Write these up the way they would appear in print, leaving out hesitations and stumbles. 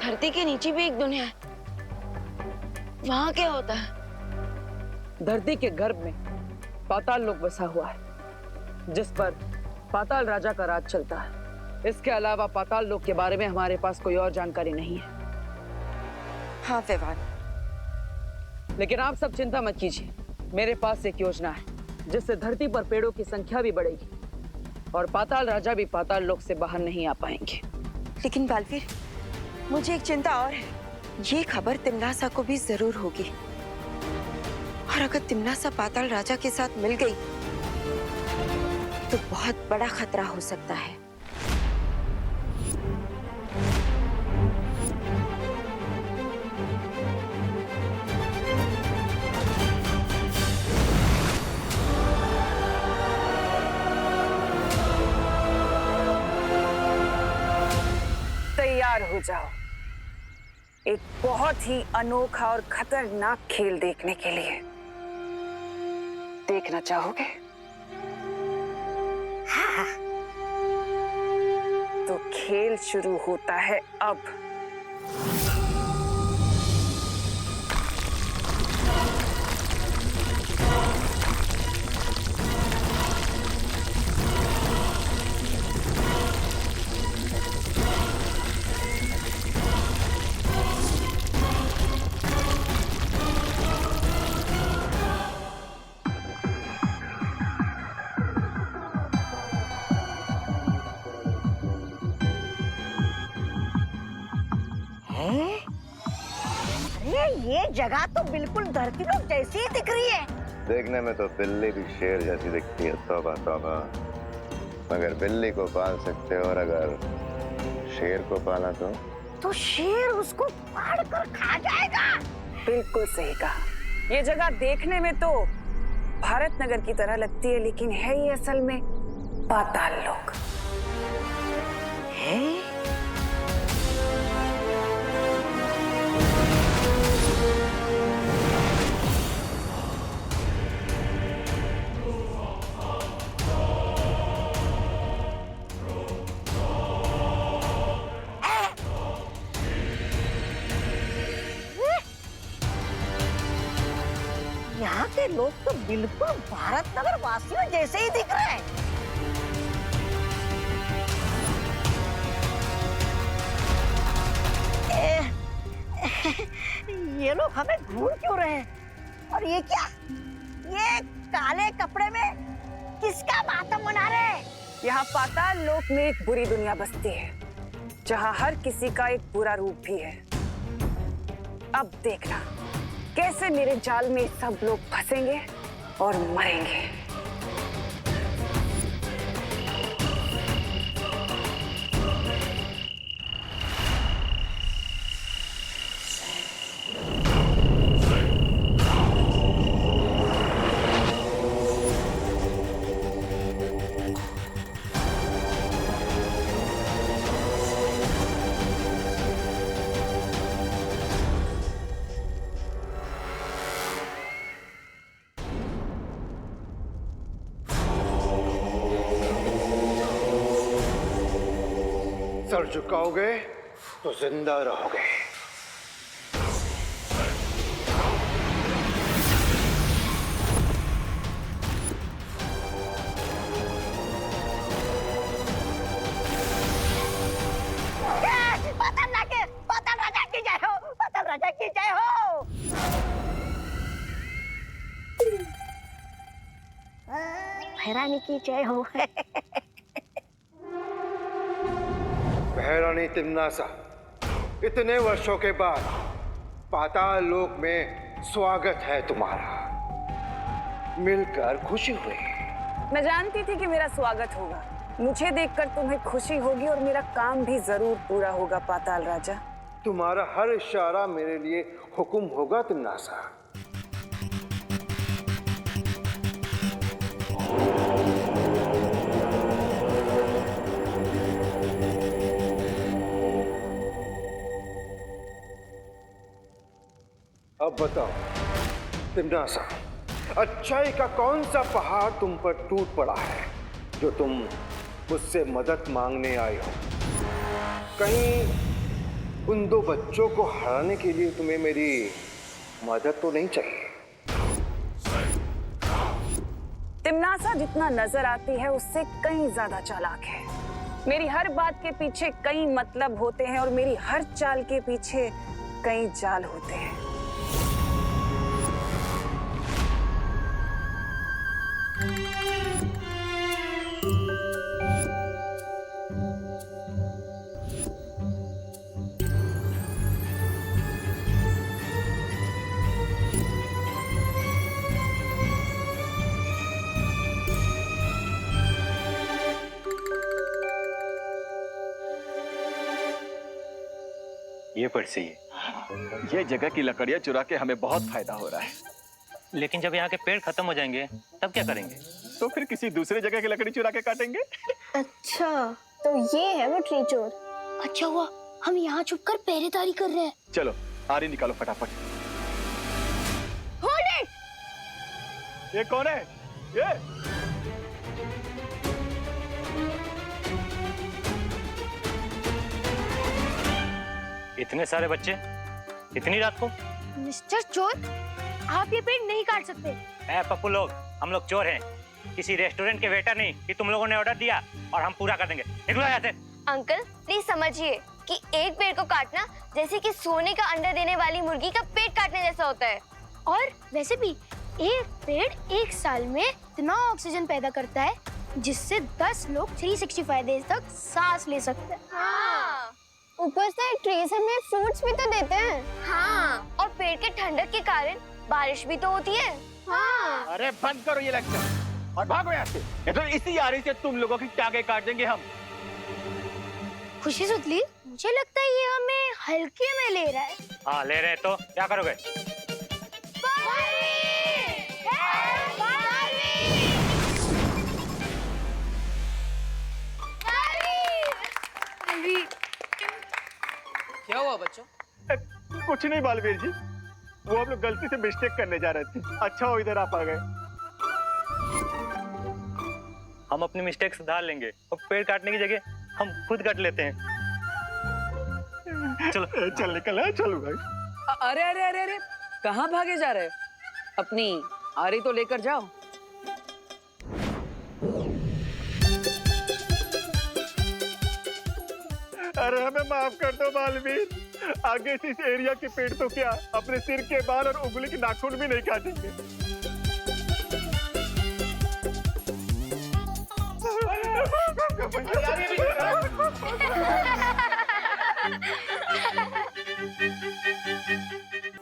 धरती के नीचे भी एक दुनिया है, वहां क्या होता है? धरती के गर्भ में पाताल लोक बसा हुआ है, जिस पर पाताल राजा का राज चलता है। इसके अलावा पाताल लोक के बारे में हमारे पास कोई और जानकारी नहीं है। हाँ विवान, लेकिन आप सब चिंता मत कीजिए, मेरे पास एक योजना है जिससे धरती पर पेड़ों की संख्या भी बढ़ेगी और पाताल राजा भी पाताल लोक से बाहर नहीं आ पाएंगे। लेकिन बालवीर, मुझे एक चिंता और है। ये खबर तिमनासा को भी जरूर होगी, और अगर तिमनासा पाताल राजा के साथ मिल गई तो बहुत बड़ा खतरा हो सकता है। तैयार हो जाओ एक बहुत ही अनोखा और खतरनाक खेल देखने के लिए। देखना चाहोगे? हाँ। तो खेल शुरू होता है अब। ये जगह तो बिल्कुल धरती लोक जैसी ही दिख रही है। देखने में तो बिल्ली भी शेर जैसी दिखती है। तौबा तौबा, मगर बिल्ली को पाल सकते हो और अगर शेर को पाला तो शेर उसको फाड़ कर खा जाएगा। बिल्कुल सही कहा। ये जगह देखने में तो भारत नगर की तरह लगती है, लेकिन है ये असल में पाताल लोक। है? यहाँ के लोग तो बिल्कुल भारत नगर वासियों जैसे ही दिख रहे हैं। ये लोग हमें ढूंढ क्यों रहे हैं? और ये क्या? ये काले कपड़े में किसका मातम मना रहे हैं? यहाँ पाताल लोक में एक बुरी दुनिया बसती है, जहाँ हर किसी का एक बुरा रूप भी है। अब देखना कैसे मेरे जाल में सब लोग फंसेंगे और मरेंगे। सर झुकाओगे तो जिंदा रहोगे। पाताल राजा की जय हो, पाताल राजा की जय हो। भैरानी की जय हो। महारानी तिमनासा, इतने वर्षों के बाद पाताल लोक में स्वागत है तुम्हारा। मिलकर खुशी हुई। मैं जानती थी कि मेरा स्वागत होगा। मुझे देखकर तुम्हें खुशी होगी और मेरा काम भी जरूर पूरा होगा पाताल राजा। तुम्हारा हर इशारा मेरे लिए हुक्म होगा तिमनासा। अब बताओ तिमनासा, अच्छाई का कौन सा पहाड़ तुम पर टूट पड़ा है जो तुम मुझसे मदद मांगने आए हो? कहीं उन दो बच्चों को हराने के लिए तुम्हें मेरी मदद तो नहीं चाहिए? तिमनासा जितना नजर आती है उससे कहीं ज्यादा चालाक है। मेरी हर बात के पीछे कई मतलब होते हैं और मेरी हर चाल के पीछे कई जाल होते हैं। ये पड़ सही है। ये जगह की लकड़ियां चुरा के हमें बहुत फायदा हो रहा है। लेकिन जब यहाँ के पेड़ खत्म हो जाएंगे तब क्या करेंगे? तो फिर किसी दूसरे जगह की लकड़ी चुरा के काटेंगे। अच्छा, तो ये है वो ट्री चोर। अच्छा हुआ हम यहाँ छुपकर पहरेदारी कर रहे हैं। चलो आरी निकालो फटाफट। Hold it! ये कौन है? ये इतने सारे बच्चे इतनी रात को? मिस्टर चोर, आप ये पेड़ नहीं काट सकते। ए पप्पू लोग, हम लोग चोर हैं, किसी रेस्टोरेंट के वेटर नहीं कि तुम लोगों ने ऑर्डर दिया और हम पूरा कर देंगे। निकलो यहाँ से। अंकल प्लीज समझिए कि एक पेड़ को काटना जैसे कि सोने का अंडा देने वाली मुर्गी का पेट काटने जैसा होता है। और वैसे भी एक पेड़ एक साल में इतना ऑक्सीजन पैदा करता है जिससे 10 लोग 365 डेज तक सांस ले सकते हैं। हाँ। ऊपर से ट्रीज हमें फ्रूट्स भी तो देते हैं। हाँ, और पेड़ के ठंडक के कारण बारिश भी तो होती है। हाँ। अरे बंद करो ये लेक्चर और भागो यहाँ से। ये तो इसी आरी से तुम लोगों की टांगे काट देंगे हम। खुशी सुतली, मुझे लगता है ये हमें हल्के में ले रहा है। हाँ ले रहे तो क्या करोगे? क्या हुआ बच्चों? कुछ नहीं बालवीर जी, वो हम लोग गलती से मिस्टेक करने जा रहे थे। अच्छा हो इधर आप आ गए। हम अपनी मिस्टेक सुधार लेंगे और पेड़ काटने की जगह हम खुद काट लेते हैं। चलो चल निकल है, चलो भाई। अरे अरे अरे अरे, कहाँ भागे जा रहे हो? अपनी आरी तो लेकर जाओ। अरे हमें माफ कर दो बालवीर, आगे से इस एरिया के पेड़ तो क्या अपने सिर के बाल और उंगली के नाखून भी नहीं काटेंगे।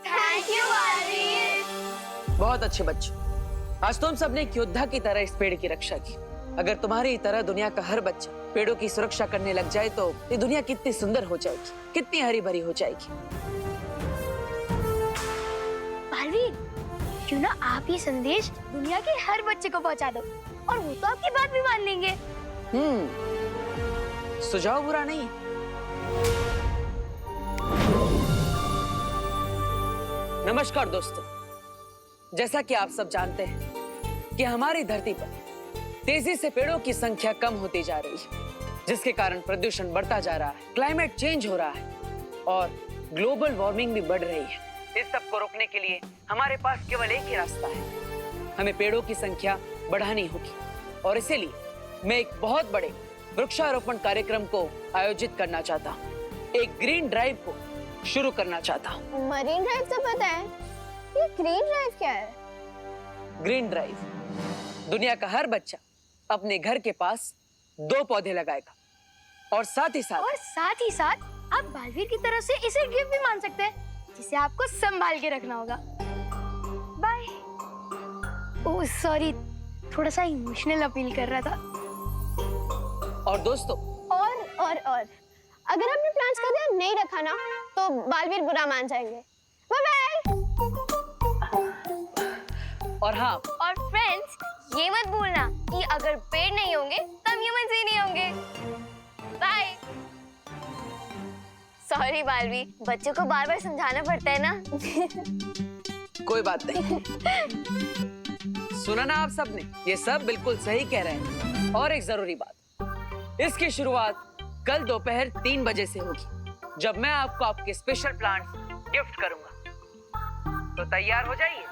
Thank you Baalveer. बहुत अच्छे बच्चों, आज तुम सबने एक योद्धा की तरह इस पेड़ की रक्षा की। अगर तुम्हारी तरह दुनिया का हर बच्चा पेड़ों की सुरक्षा करने लग जाए तो ये दुनिया कितनी सुंदर हो जाएगी, कितनी हरी भरी हो जाएगी। बालवीर, क्यों ना आप ये संदेश दुनिया के हर बच्चे को पहुंचा दो और वो तो आपकी बात भी मान लेंगे। सुझाव बुरा नहीं। नमस्कार दोस्तों, जैसा कि आप सब जानते हैं कि हमारी धरती पर तेजी से पेड़ों की संख्या कम होती जा रही है, जिसके कारण प्रदूषण बढ़ता जा रहा है, क्लाइमेट चेंज हो रहा है और ग्लोबल वार्मिंग भी बढ़ रही है। इस सब को रोकने के लिए हमारे पास केवल एक ही रास्ता है, हमें पेड़ों की संख्या बढ़ानी होगी। और इसीलिए मैं एक बहुत बड़े वृक्षारोपण कार्यक्रम को आयोजित करना चाहता हूँ, एक ग्रीन ड्राइव को शुरू करना चाहता हूँ। मरीन ड्राइव तो पता है, ये ग्रीन ड्राइव क्या है? ग्रीन ड्राइव, दुनिया का हर बच्चा अपने घर के पास 2 पौधे लगाएगा और साथ ही साथ आप बालवीर की तरफ से इसे गिफ्ट भी मान सकते हैं, जिसे आपको संभाल के रखना होगा। बाय। ओह सॉरी, थोड़ा सा इमोशनल अपील कर रहा था। और दोस्तों, और अगर आपने प्लांट्स का ध्यान नहीं रखा ना तो बालवीर बुरा मान जाएंगे। Bye bye. और हाँ, और फ्रेंड्स, ये मत भूलना कि अगर पेड़ नहीं होंगे तब ह्यूमंस ही नहीं होंगे। बाय। सॉरी बालवी, बच्चों को बार बार समझाना पड़ता है ना। कोई बात नहीं। सुना ना आप सबने, ये सब बिल्कुल सही कह रहे हैं। और एक जरूरी बात, इसकी शुरुआत कल दोपहर 3 बजे से होगी जब मैं आपको आपके स्पेशल प्लांट्स गिफ्ट करूंगा। तो तैयार हो जाइए।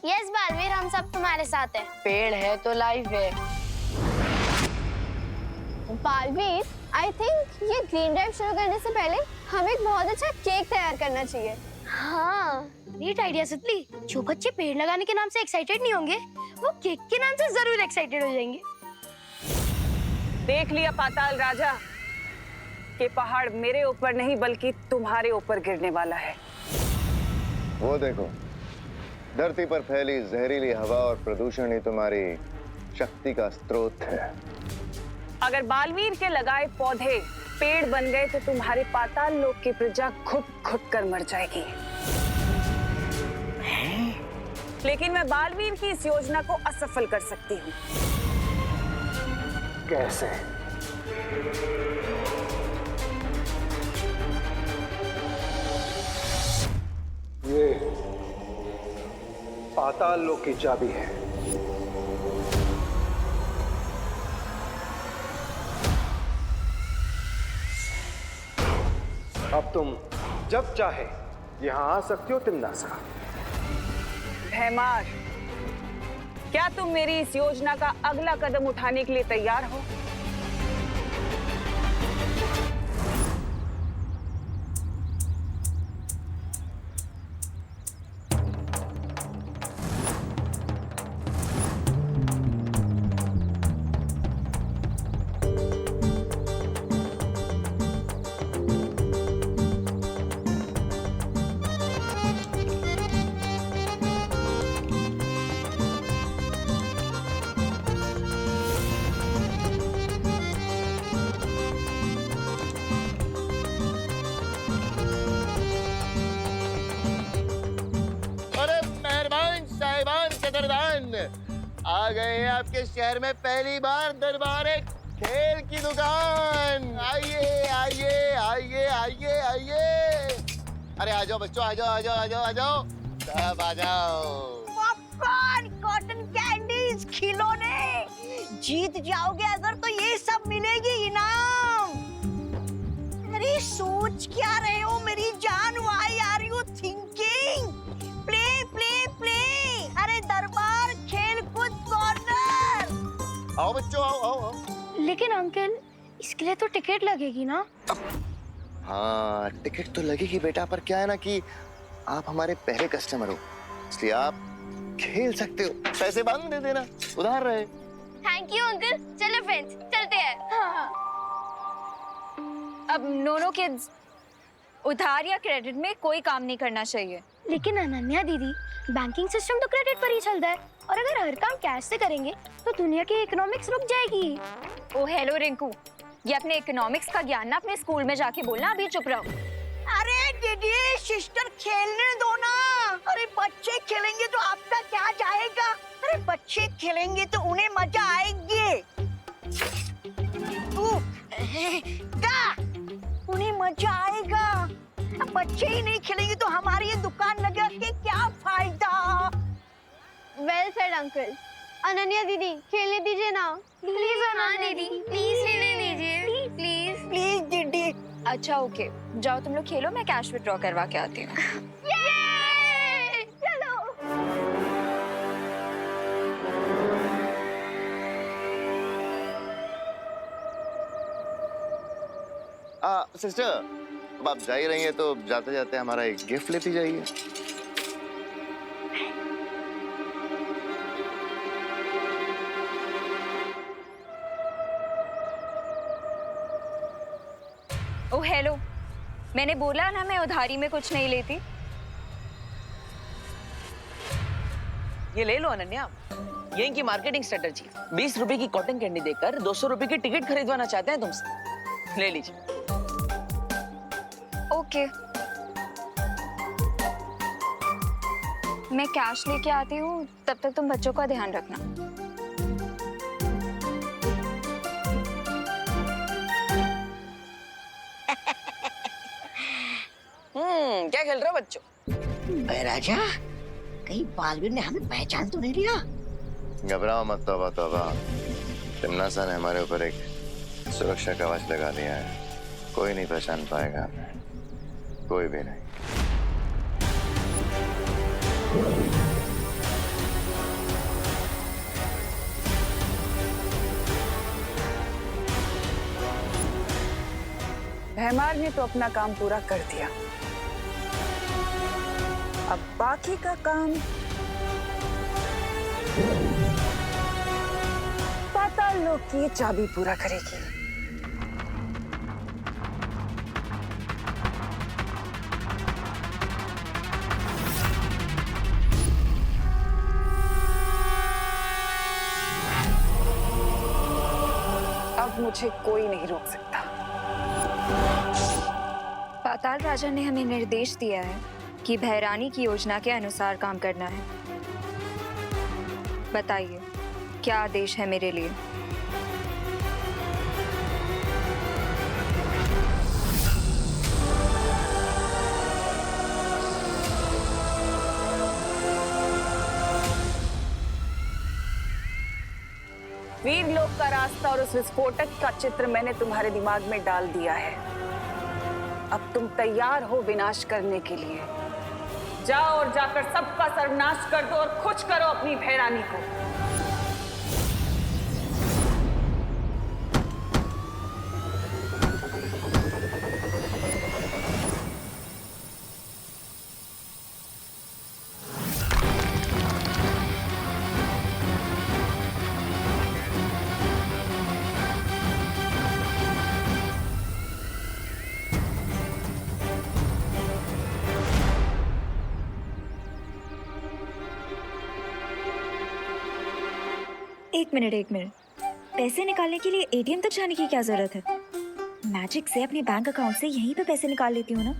यस बालवीर, हम सब तुम्हारे साथ हैं। पेड़ है तो लाइफ है। बालवीर, आई थिंक ये ग्रीन ड्राइव शुरू करने से पहले हमें एक बहुत अच्छा केक तैयार करना चाहिए। हाँ, नीट आइडिया सितली। जो बच्चे पेड़ लगाने के नाम से एक्साइटेड नहीं होंगे, वो केक के नाम से जरूर एक्साइटेड हो जाएंगे। देख लिया पाताल राजा कि पहाड़ मेरे ऊपर नहीं बल्कि तुम्हारे ऊपर गिरने वाला है। वो देखो, धरती पर फैली जहरीली हवा और प्रदूषण ही तुम्हारी शक्ति का स्रोत है। अगर बालवीर के लगाए पौधे पेड़ बन गए तो तुम्हारे पाताल लोक की प्रजा घुट-घुट कर मर जाएगी। लेकिन मैं बालवीर की इस योजना को असफल कर सकती हूँ। कैसे? ये पाताल लोक की चाबी है। अब तुम जब चाहे यहां आ सकती हो तिमनासा। भैमार, क्या तुम मेरी इस योजना का अगला कदम उठाने के लिए तैयार हो? आ गए हैं आपके शहर में पहली बार दरबार खेल की दुकान। आइए आइए आइए आइए आइए। अरे आ जाओ बच्चों, आ जाओ आ जाओ आ जाओ आ जाओ, सब आ जाओ। पॉपकॉर्न, कॉटन कैंडीज, खिलौने। जीत जाओगे अगर तो ये सब मिलेगी इनाम। अरे सोच क्या रहे हो मेरी जान? Why are you thinking? Play play play. अरे दरबार खेल कूद कॉर्नर। आओ बच्चों, आओ आओ आओ। लेकिन अंकल, इसके लिए तो टिकट लगेगी ना? हाँ, टिकट तो लगेगी बेटा, पर क्या है ना कि आप हमारे पहले कस्टमर हो, इसलिए आप खेल सकते हो। पैसे बाद में दे देना, उधार रहे। Thank you uncle. चलो फ्रेंड्स, चलते हैं। हाँ। अब नोनो किड्स, उधार या क्रेडिट में कोई काम नहीं करना चाहिए। लेकिन अनन्या दीदी, बैंकिंग सिस्टम तो क्रेडिट पर ही चलता है, और अगर हर काम कैश से करेंगे तो दुनिया की इकोनॉमिक्स रुक जाएगी। ओ हेलो रिंकू, ये अपने इकोनॉमिक्स का ज्ञान ना अपने स्कूल में जाके बोलना, अभी चुप रहो। अरे दीदी, सिस्टर खेलने दो ना। अरे बच्चे खेलेंगे तो आपका क्या जाएगा? अरे बच्चे खेलेंगे तो उन्हें मजा आएगी। उन्हें मजा आएगा। अब बच्चे ही नहीं खेलेंगे तो हमारी ये दुकान लगा के क्या फायदा? Well said uncle. अनन्या दीदी, खेलने दीजिए ना प्लीज। अनन्या दीदी, प्लीज खेलने दीजिए प्लीज। प्लीज दीदी। अच्छा ओके, जाओ तुम लोग खेलो, मैं कैश विड्रॉ करवा के आती हूँ। चलो। सिस्टर, अब आप जा ही रही हैं तो जाते जाते हमारा एक गिफ्ट लेती जाइए। ओ हेलो, मैंने बोला ना मैं उधारी में कुछ नहीं लेती। ये ले लो अनन्या, ये इनकी मार्केटिंग स्ट्रेटजी। 20 रुपए की कॉटन कैंडी देकर 200 रुपए की टिकट खरीदवाना चाहते हैं तुमसे। ले लीजिए। ओके, मैं कैश लेके आती हूँ, तब तक तुम बच्चों का ध्यान रखना। क्या खेल रहे हो बच्चों? राजा, कहीं बालवीर ने हमें पहचान तो नहीं लिया? घबराओ मत तौबा तौबा, तिमनासा ने हमारे ऊपर एक सुरक्षा कवच लगा दिया है। कोई नहीं पहचान पाएगा हमें, कोई भी नहीं। भैमार ने तो अपना काम पूरा कर दिया, अब बाकी का काम पाताल लोक की चाबी पूरा करेगी। अब मुझे कोई नहीं रोक सकता। पाताल राजा ने हमें निर्देश दिया है कि भैरानी की योजना के अनुसार काम करना है। बताइए, क्या आदेश है मेरे लिए? वीर लोक का रास्ता और उस विस्फोटक का चित्र मैंने तुम्हारे दिमाग में डाल दिया है। अब तुम तैयार हो विनाश करने के लिए। जाओ और जाकर सबका सर्वनाश कर दो और खुश करो अपनी भैरानी को। एक मिनट। पैसे निकालने के लिए एटीएम तक जाने की क्या जरूरत है? मैजिक से अपने बैंक अकाउंट से यहीं पे पैसे निकाल लेती हूँ ना।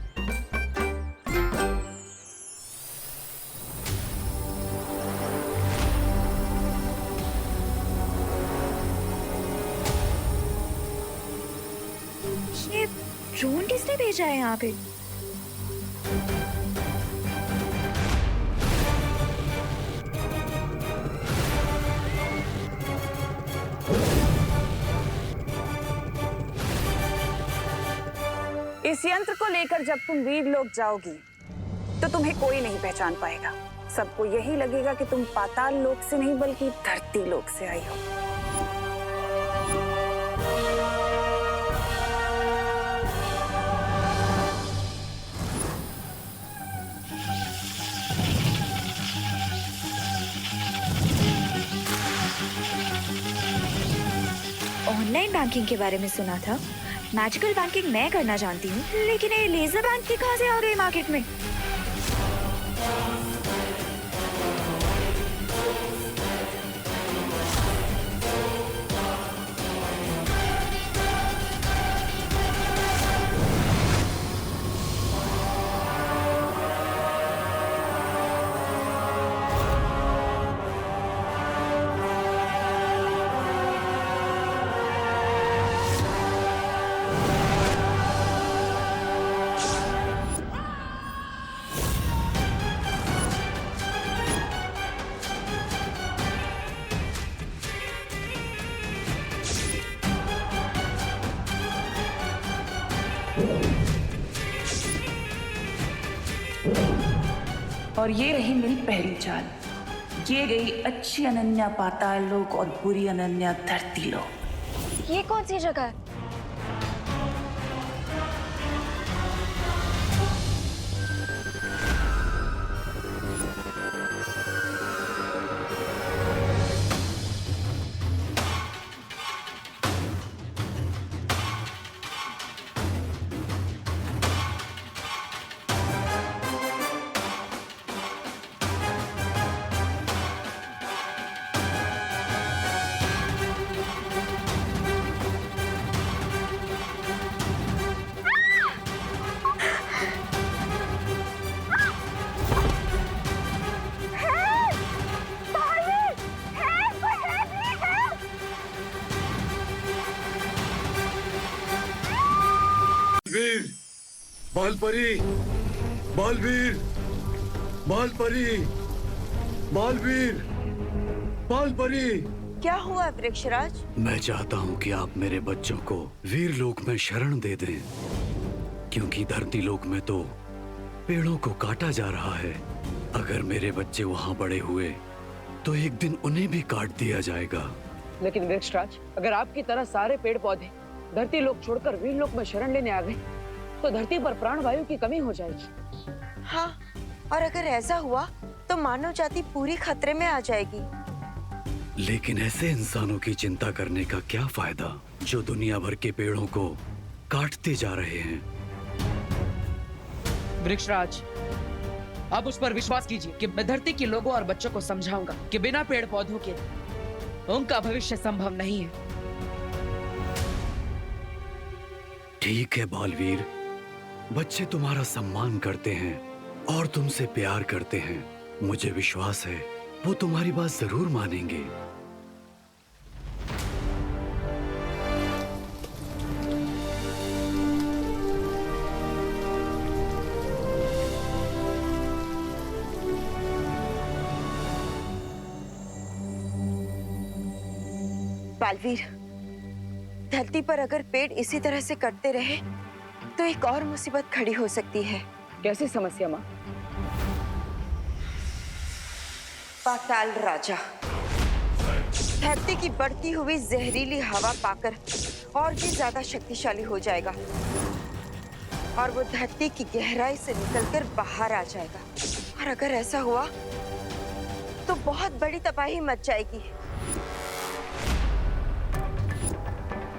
ये ड्रोन किसने भेजा है यहाँ पे? इस यंत्र को लेकर जब तुम वीर लोक जाओगी तो तुम्हें कोई नहीं पहचान पाएगा। सबको यही लगेगा कि तुम पाताल लोक से नहीं बल्कि धरती लोक से आई हो। ऑनलाइन बैंकिंग के बारे में सुना था। मैजिकल बैंकिंग मैं करना जानती हूँ, लेकिन ये लेजर बैंकिंग कहाँ से आ गई मार्केट में? और ये रही मेरी पहली चाल। ये गई अच्छी अनन्या पाताल लोक और बुरी अनन्या धरती लोक। ये कौन सी जगह है? बालपरी, बालवीर, बालपरी, बालवीर, बालपरी, क्या हुआ वृक्षराज? मैं चाहता हूँ कि आप मेरे बच्चों को वीर लोक में शरण दे दें, क्योंकि धरती लोक में तो पेड़ों को काटा जा रहा है। अगर मेरे बच्चे वहाँ बड़े हुए तो एक दिन उन्हें भी काट दिया जाएगा। लेकिन वृक्षराज, अगर आपकी तरह सारे पेड़ पौधे धरती लोक छोड़कर वीर लोक में शरण लेने आ गए तो धरती पर प्राणवायु की कमी हो जाएगी। हाँ, और अगर ऐसा हुआ तो मानव जाति पूरी खतरे में आ जाएगी। लेकिन ऐसे इंसानों की चिंता करने का क्या फायदा जो दुनिया भर के पेड़ों को काटते जा रहे हैं। वृक्षराज, आप उस पर विश्वास कीजिए कि मैं धरती के लोगों और बच्चों को समझाऊंगा कि बिना पेड़ पौधों के उनका भविष्य संभव नहीं है। ठीक है बालवीर, बच्चे तुम्हारा सम्मान करते हैं और तुमसे प्यार करते हैं। मुझे विश्वास है वो तुम्हारी बात जरूर मानेंगे। बालवीर, धरती पर अगर पेड़ इसी तरह से कटते रहे तो एक और मुसीबत खड़ी हो सकती है। कैसी समस्या माँ? पाताल राजा धरती की बढ़ती हुई जहरीली हवा पाकर और भी ज्यादा शक्तिशाली हो जाएगा और वो धरती की गहराई से निकलकर बाहर आ जाएगा। और अगर ऐसा हुआ तो बहुत बड़ी तबाही मच जाएगी।